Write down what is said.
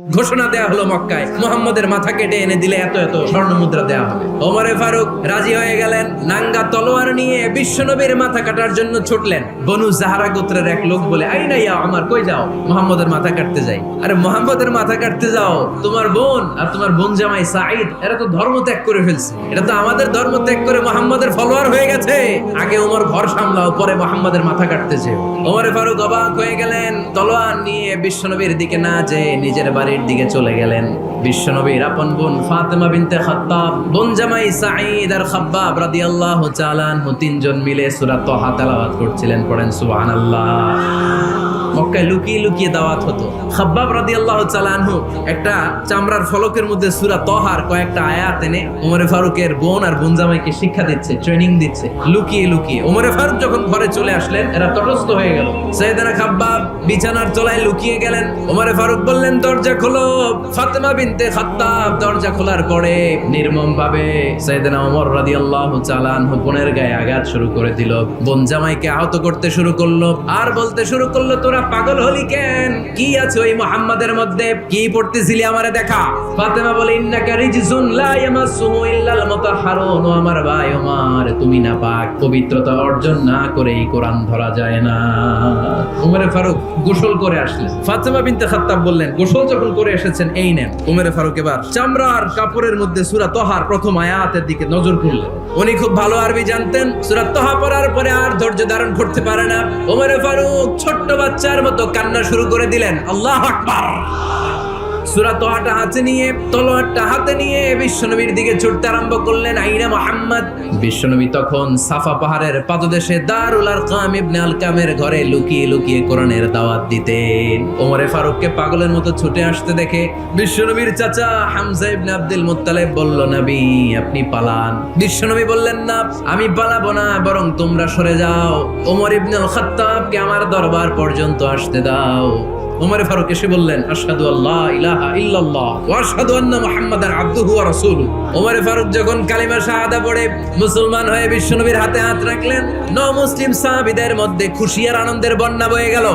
ঘোষণা দেয়া হলো মক্কায়, মুহাম্মদের মাথা কেটে এনে দিলে এত এত স্বর্ণ মুদ্রা দেয়া হবে। ওমরে ফারুক রাজি হয়ে গেলেন, নাঙ্গা তলোয়ার নিয়ে বিশ্বনবীর মাথা কাটার জন্য ছুটলেন। বনু জাহারা গোত্রের এক লোক বলে, আই না ইয়া আমার, কই যাও? মুহাম্মদের মাথা কাটতে যাই। আরে মুহাম্মদের মাথা কাটতে যাও? তোমার বোন আর তোমার বোন জামাই সাঈদ এরা তো ধর্ম ত্যাগ করে ফেলছে, এটা তো আমাদের ধর্ম ত্যাগ করে মুহাম্মদের ফলোয়ার হয়ে গেছে। আগে ওমর ঘর সামলাও, পরে মুহাম্মদের মাথা কাটতেছে। ওমরে ফারুক অবাক হয়ে গেলেন, তলোয়ার নিয়ে বিশ্বনবীর দিকে না যেয়ে নিজের বাড়ির দিকে চলে গেলেন। বিশ্বনবীর আপন বোন ফাতেমা বিনতে খাত্তাব, বোন জামাই সাঈদ আর খাব্বাব রাদিয়াল্লাহু তাআলা আনহু তিনজন মিলে সূরা তাহা তেলাওয়াত করছিলেন। পড়েন সুবহানাল্লাহ। মক্কায় লুকিয়ে লুকিয়ে দাওয়াত হতো। খাব্বাব রাদিয়াল্লাহু তাআলা আনহু একটা চামড়ার ফলকের মধ্যে সূরা তাহার কয়েকটা আয়াত এনে ওমরে ফারুকের বোন আর বোন জামাইকে শিক্ষা দিচ্ছে, ট্রেনিং দিচ্ছে লুকিয়ে লুকিয়ে। ওমরে ফারুক যখন ঘরে চলে আসলেন, এরা তটস্থ হয়ে গেল। সাইয়েদনা খাব্বাব বিছানার তলায় লুকিয়ে গেলেন। ওমরে ফারুক বললেন, দরজা খোলো। ফাতেমা বিনতে খাত্তাব দরজা খোলার পরে নির্মম ভাবে সাইয়েদনা ওমর রাদিয়াল্লাহু তাআলা আনহু বোনের গায়ে আঘাত শুরু করে দিল। বোন জামাইকে আহত করতে শুরু করলো আর বলতে শুরু করলো, তোরা পাগল হলি কেন? কি আছে ওই মুহাম্মাদের মধ্যে? কি পড়তেছিলি আমারে দেখা? ফাতেমা বলে, ইন্নাকা রিজসুন লা ইয়ামাসসুহু ইল্লাল মুতাহহারুন। ও আমার ভাই ওমর, তুমি না পাক, পবিত্রতা অর্জন না করে এই কোরআন ধরা যায় না। ওমরে ফারুক গোসল করে আসলেন। ফাতেমা বিনতে খাত্তাব বললেন, গোসল যখন করে এসেছেন, এই নেন। ওমরে ফারুক এবার চামড়ার কাপড়ের মধ্যে সূরা তাহার প্রথম আয়াতের দিকে নজর করলেন। উনি খুব ভালো আরবি জানতেন। সূরা তাহা পড়ার পরে আর ধৈর্য ধারণ করতে পারে না। ওমরে ফারুক ছোট্ট বাচ্চার মতো কান্না শুরু করে দিলেন। আল্লাহু আকবার। সূরা তাহাটা হাতে নিয়ে, তলোয়ারটা হাতে নিয়ে বিশ্বনবীর দিকে ছুটতে আরম্ভ করলেন। আইনা মুহাম্মদ। বিশ্বনবী তখন সাফা পাহাড়ের পাদদেশে দারুল আরকাম ইবনে আলকামের ঘরে লুকিয়ে লুকিয়ে কোরআনের দাওয়াত দিতেন। ওমরে ফারুককে পাগলের মতো ছুটে আসতে দেখে বিশ্বনবীর চাচা হামজা ইবনে আব্দুল মুত্তালিব বলল, নবী আপনি পালান। বিশ্বনবী বললেন, না আমি পালাবো না, বরং তোমরা সরে যাও। ওমর ইবনুল খাত্তাবকে আমার দরবার পর্যন্ত আসতে দাও। ওমরে ফারুক এসে বললেন, আশহাদু আল্লা ইলাহা ইল্লাল্লাহ ওয়া আশহাদু আন্না মুহাম্মাদান আবদুহু ওয়া রাসূলুহু। ওমরে ফারুক যখন কালিমা শাহাদা পড়ে মুসলমান হয়ে বিশ্বনবীর হাতে হাত রাখলেন, মুসলিম সাহাবীদের মধ্যে খুশি আর আনন্দের বন্যা বয়ে গেল।